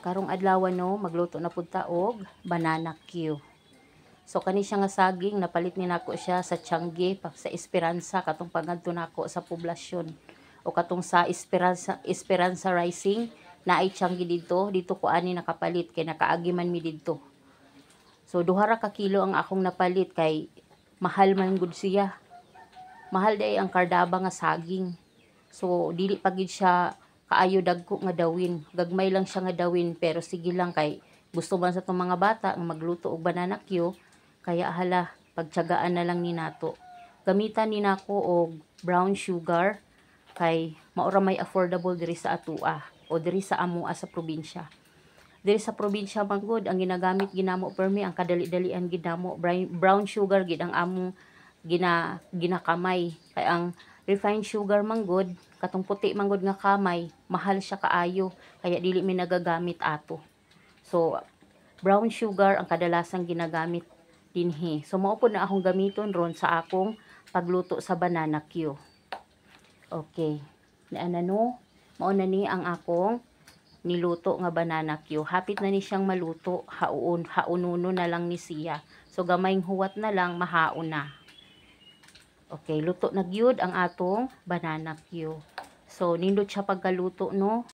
Karong adlaw no, magluto na pud ta og banana Q. So kani siya nga saging napalit ni nako siya sa Tiangge sa Esperanza katong pagadto nako sa poblasyon o katong sa Esperanza Rising na ay Tiangge dito ko ani nakapalit kay nakaagi man mi didto. So duha ra ka kilo ang akong napalit kay mahal man gud siya. Mahal day ang kardaba nga saging. So dili pa gid siya kaayo dagko nga dawin. Gagmay lang siya nga dawin pero sige lang kay gusto man sa tong mga bata nga magluto og banana Q kaya hala pagtiyagaan na lang ni nato. Gamitan ni nako og brown sugar kay maura may affordable diri sa atua o diri sa amoa sa probinsya. Diri sa probinsya manggod ang ginagamit ginamo permi ang kadali-dalian ginamo brown sugar gid ang among ginakamay kay ang refined sugar manggod katong puti manggod nga kamay mahal siya kaayo kaya dili mi nagagamit ato. So brown sugar ang kadalasang ginagamit dinhi. So mao pod na akong gamiton ron sa akong pagluto sa banana Q. Okay. No, mao na ni ang akong niluto nga banana Q. Hapit na ni siyang maluto, haununo na lang ni siya. So gamayng huwat na lang mahaon na. Okay, luto na gyud ang atong banana Q. So nindot siya pagkaluto no.